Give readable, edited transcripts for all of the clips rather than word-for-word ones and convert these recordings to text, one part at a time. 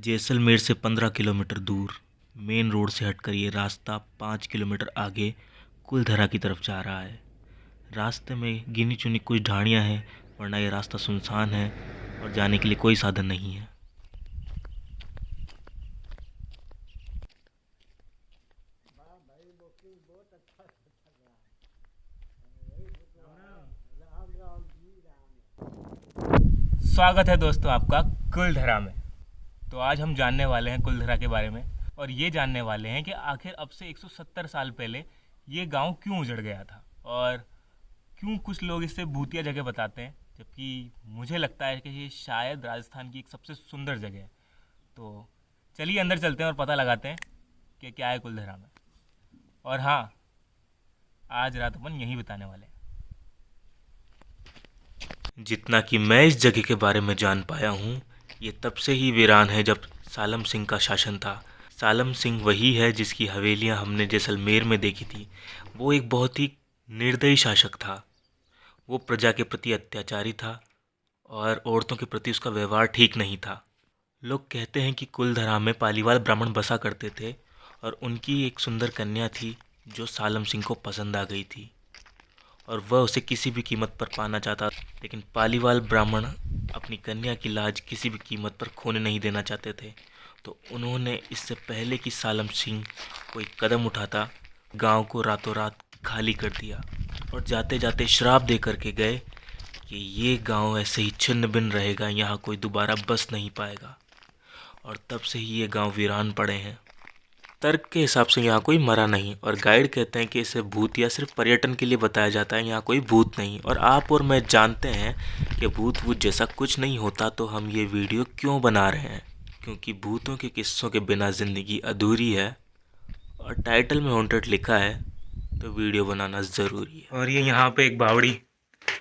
जैसलमेर से 15 किलोमीटर दूर main road से हटकर ये रास्ता 5 किलोमीटर आगे कुलधरा की तरफ जा रहा है। रास्ते में गिनी चुनी कुछ ढाणियाँ हैं, वरना ये रास्ता सुनसान है और जाने के लिए कोई साधन नहीं है। स्वागत है दोस्तों आपका कुलधरा में। तो आज हम जानने वाले हैं कुलधरा के बारे में और ये जानने वाले हैं कि आखिर अब से 170 साल पहले ये गांव क्यों उजड़ गया था और क्यों कुछ लोग इसे भूतिया जगह बताते हैं, जबकि मुझे लगता है कि ये शायद राजस्थान की एक सबसे सुंदर जगह है। तो चलिए अंदर चलते हैं और पता लगाते हैं कि क्या है कुलधरा में। और हाँ, आज रात अपन यहीं बिताने वाले हैं। जितना कि मैं इस जगह के बारे में जान पाया हूँ, ये तब से ही वीरान है जब सालम सिंह का शासन था। सालम सिंह वही है जिसकी हवेलियाँ हमने जैसलमेर में देखी थी। वो एक बहुत ही निर्दयी शासक था। वो प्रजा के प्रति अत्याचारी था और औरतों के प्रति उसका व्यवहार ठीक नहीं था। लोग कहते हैं कि कुलधरा में पालीवाल ब्राह्मण बसा करते थे और उनकी एक सुंदर कन्या थी जो सालम सिंह को पसंद आ गई थी और वह उसे किसी भी कीमत पर पाना चाहता। लेकिन पालीवाल ब्राह्मण अपनी कन्या की लाज किसी भी कीमत पर खोने नहीं देना चाहते थे। तो उन्होंने इससे पहले कि सालम सिंह कोई कदम उठाता, गांव को रातों रात खाली कर दिया और जाते जाते श्राप दे करके गए कि ये गांव ऐसे ही छिन्न भिन्न रहेगा, यहाँ कोई दोबारा बस नहीं पाएगा। और तब से ही ये गांव वीरान पड़े हैं। तर्क के हिसाब से यहाँ कोई मरा नहीं और गाइड कहते हैं कि इसे भूत या सिर्फ पर्यटन के लिए बताया जाता है, यहाँ कोई भूत नहीं। और आप और मैं जानते हैं कि भूत वूत जैसा कुछ नहीं होता, तो हम ये वीडियो क्यों बना रहे हैं? क्योंकि भूतों के किस्सों के बिना ज़िंदगी अधूरी है और टाइटल में हॉन्टेड लिखा है तो वीडियो बनाना ज़रूरी है। और ये यहाँ पे एक बावड़ी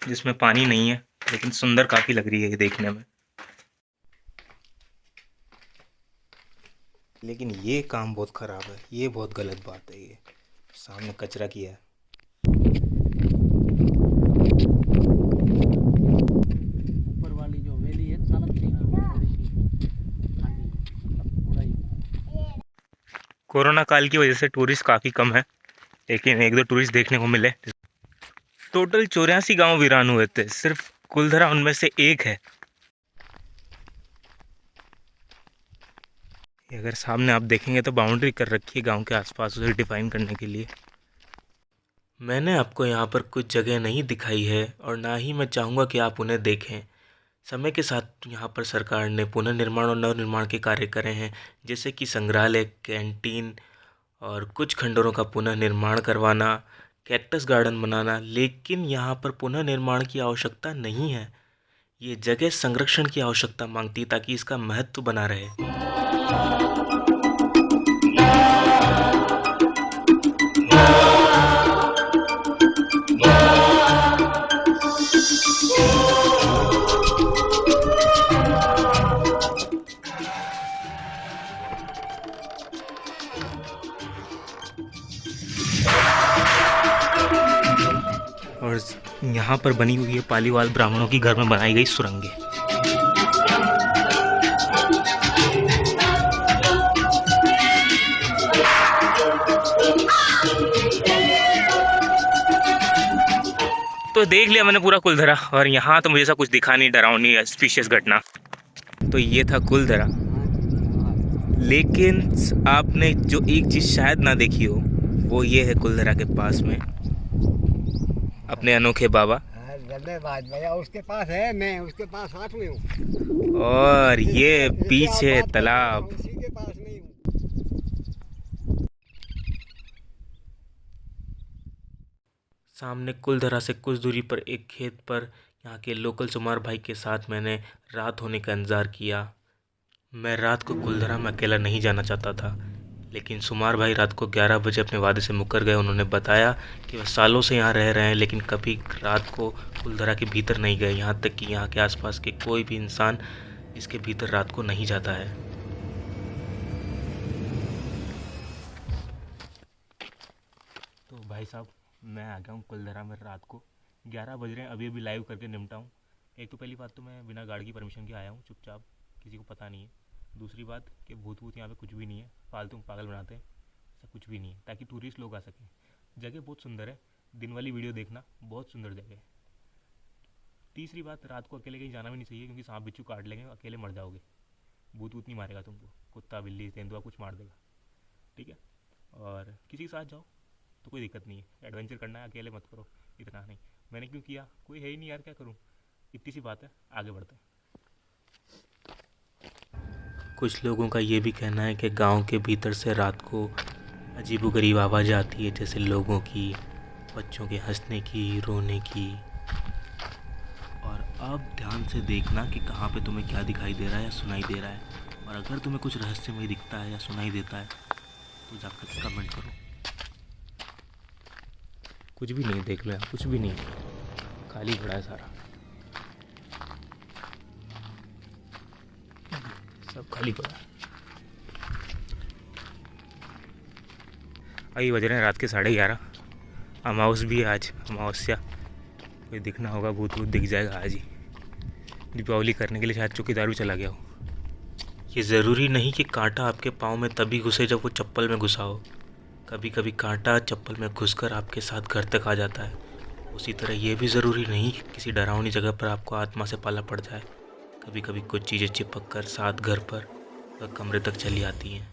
जिसमें पानी नहीं है, लेकिन सुंदर काफ़ी लग रही है ये देखने में। लेकिन ये काम बहुत ख़राब है, ये बहुत गलत बात है। ये सामने कचरा किया है। ऊपर वाली जो हवेली है सालम सिंह की, थोड़ी सी खाली है, थोड़ा ही। कोरोना काल की वजह से टूरिस्ट काफ़ी कम है, लेकिन एक दो टूरिस्ट देखने को मिले। टोटल 84 गांव वीरान हुए थे, सिर्फ कुलधरा उनमें से एक है। अगर सामने आप देखेंगे तो बाउंड्री कर रखी है गांव के आसपास, उसे डिफाइन करने के लिए। मैंने आपको यहाँ पर कुछ जगह नहीं दिखाई है और ना ही मैं चाहूँगा कि आप उन्हें देखें। समय के साथ यहाँ पर सरकार ने पुनर्निर्माण और नवनिर्माण के कार्य करे हैं, जैसे कि संग्रहालय, कैंटीन और कुछ खंडरों का पुनर्निर्माण करवाना, कैक्टस गार्डन बनाना। लेकिन यहाँ पर पुनर्निर्माण की आवश्यकता नहीं है, ये जगह संरक्षण की आवश्यकता मांगती है ताकि इसका महत्व बना रहे। और यहाँ पर बनी हुई है पालीवाल ब्राह्मणों की घर में बनाई गई सुरंगें। तो देख लिया मैंने पूरा कुलधरा, और यहाँ तो मुझे ऐसा कुछ दिखा नहीं, डरावनी स्पीशियस घटना। तो ये था कुलधरा। लेकिन आपने जो एक चीज़ शायद ना देखी हो, वो ये है कुलधरा के पास में अपने अनोखे बाबा। भैया उसके पास है, मैं उसके पास साथ में हूँ और ये पीछे तालाब। उसी के पास में हूँ। सामने कुलधरा से कुछ दूरी पर एक खेत पर यहाँ के लोकल सुमार भाई के साथ मैंने रात होने का इंतज़ार किया। मैं रात को कुलधरा में अकेला नहीं जाना चाहता था, लेकिन सुमार भाई रात को 11 बजे अपने वादे से मुकर गए। उन्होंने बताया कि वह सालों से यहाँ रह रहे हैं, लेकिन कभी रात को कुलधरा के भीतर नहीं गए, यहाँ तक कि यहाँ के आसपास के कोई भी इंसान इसके भीतर रात को नहीं जाता है। तो भाई साहब, मैं आ गया हूँ कुलधरा में रात को 11 बज रहे हैं, अभी लाइव करके निपटा हूँ। एक तो पहली बात तो मैं बिना गार्ड की परमिशन के आया हूँ, चुपचाप, किसी को पता नहीं है। दूसरी बात कि भूत वूत यहाँ पे कुछ भी नहीं है, फालतू पागल बनाते हैं, ऐसा कुछ भी नहीं है, ताकि टूरिस्ट लोग आ सकें। जगह बहुत सुंदर है, दिन वाली वीडियो देखना, बहुत सुंदर जगह है। तीसरी बात, रात को अकेले कहीं जाना भी नहीं चाहिए, क्योंकि सांप बिच्छू काट लेंगे, अकेले मर जाओगे। भूत वूत नहीं मारेगा तुमको, कुत्ता बिल्ली तेंदुआ कुछ मार देगा, ठीक है। और किसी के साथ जाओ तो कोई दिक्कत नहीं है, एडवेंचर करना है, अकेले मत करो, इतना नहीं। मैंने क्यों किया, कोई है ही नहीं यार, क्या करूँ, इतनी सी बात है, आगे बढ़ते हैं। कुछ लोगों का ये भी कहना है कि गांव के भीतर से रात को अजीबोगरीब आवाज़ आती है, जैसे लोगों की, बच्चों के हंसने की, रोने की। और अब ध्यान से देखना कि कहाँ पे तुम्हें क्या दिखाई दे रहा है या सुनाई दे रहा है। और अगर तुम्हें कुछ रहस्यमय दिखता है या सुनाई देता है तो जाकर कमेंट करो। कुछ भी नहीं, देख लो यार, कुछ भी नहीं, खाली पड़ा है सारा, सब खाली पड़ा है। अभी बज रहे हैं रात के 11:30, अमावस भी है आज, अमावस्या। कोई दिखना होगा, भूत भूत दिख जाएगा आज ही। दीपावली करने के लिए शायद चौकीदार भी चला गया हो। ये ज़रूरी नहीं कि कांटा आपके पाँव में तभी घुसे जब वो चप्पल में घुसा हो। कभी कभी कांटा चप्पल में घुसकर आपके साथ घर तक आ जाता है। उसी तरह ये भी ज़रूरी नहीं कि किसी डरावनी जगह पर आपको आत्मा से पाला पड़ जाए। कभी कभी कुछ चीज़ें चिपक कर साथ घर पर या कमरे तक चली आती हैं,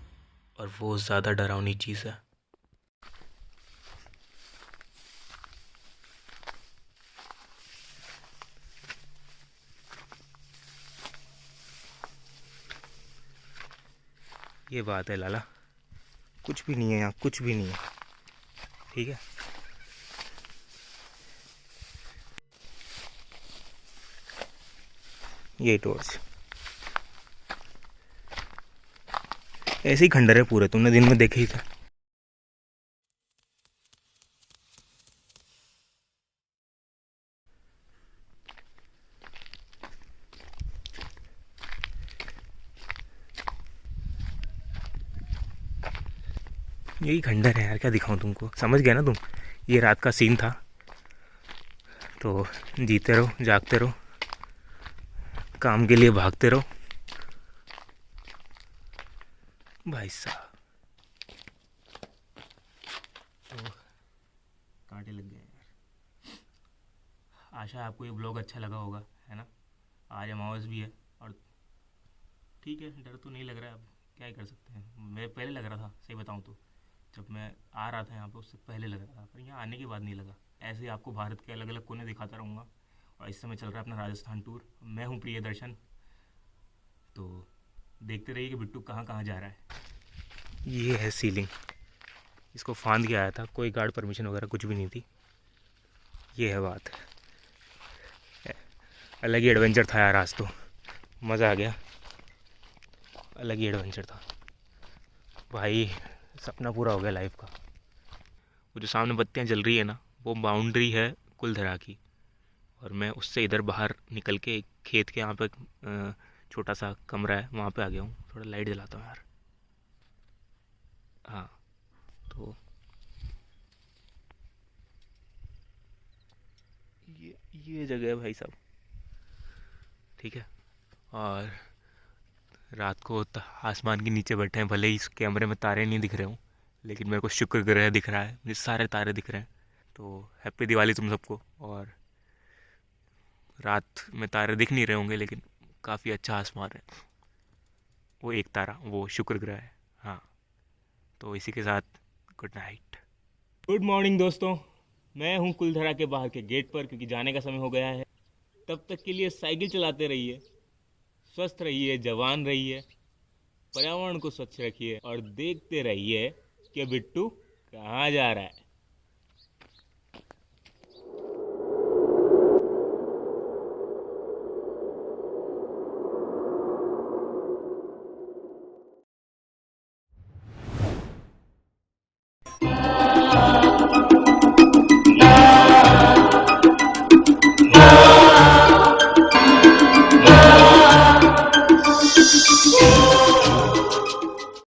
और वो ज़्यादा डरावनी चीज़ है। ये बात है लाला, कुछ भी नहीं है यहाँ, कुछ भी नहीं है, ठीक है। ये टॉर्च ऐसे ही खंडर है पूरे, तुमने दिन में देखे ही था। यही खंडर है यार, क्या दिखाऊं तुमको, समझ गया ना तुम। ये रात का सीन था, तो जीते रहो, जागते रहो, काम के लिए भागते रहो। भाई साहब तो कांटे लग गए यार। आशा है आपको ये ब्लॉग अच्छा लगा होगा, है ना। आज अमावस भी है, और ठीक है, डर तो नहीं लग रहा है, अब क्या ही कर सकते हैं। मैं पहले लग रहा था, सही बताऊं तो जब मैं आ रहा था यहाँ पे, उससे पहले लग रहा था, पर यहाँ आने के बाद नहीं लगा। ऐसे ही आपको भारत के अलग अलग कोने दिखाता रहूँगा। और इस समय चल रहा है अपना राजस्थान टूर। मैं हूँ प्रियदर्शन, तो देखते रहिए कि बिट्टू कहाँ कहाँ जा रहा है। ये है सीलिंग, इसको फांद के आया था, कोई गार्ड परमिशन वगैरह कुछ भी नहीं थी। ये है बात, अलग ही एडवेंचर था यार, आज तो मज़ा आ गया, अलग ही एडवेंचर था भाई, सपना पूरा हो गया लाइफ का। वो जो सामने बत्तियाँ जल रही है ना, वो बाउंड्री है कुलधरा की, और मैं उससे इधर बाहर निकल के एक खेत के यहाँ पे छोटा सा कमरा है, वहाँ पे आ गया हूँ। थोड़ा लाइट जलाता हूँ यार। हाँ, तो ये जगह है भाई साहब, ठीक है। और रात को आसमान के नीचे बैठे हैं, भले ही इस कैमरे में तारे नहीं दिख रहे हों, लेकिन मेरे को शुक्र ग्रह दिख रहा है, मुझे सारे तारे दिख रहे हैं। तो हैप्पी दिवाली तुम सबको। और रात में तारे दिख नहीं रहे होंगे, लेकिन काफ़ी अच्छा आसमान है। वो एक तारा, वो शुक्र ग्रह है। हाँ, तो इसी के साथ गुड नाइट, गुड मॉर्निंग दोस्तों। मैं हूँ कुलधरा के बाहर के गेट पर, क्योंकि जाने का समय हो गया है। तब तक के लिए साइकिल चलाते रहिए, स्वस्थ रहिए, जवान रहिए, पर्यावरण को स्वच्छ रखिए, और देखते रहिए कि बिट्टू कहाँ जा रहा है।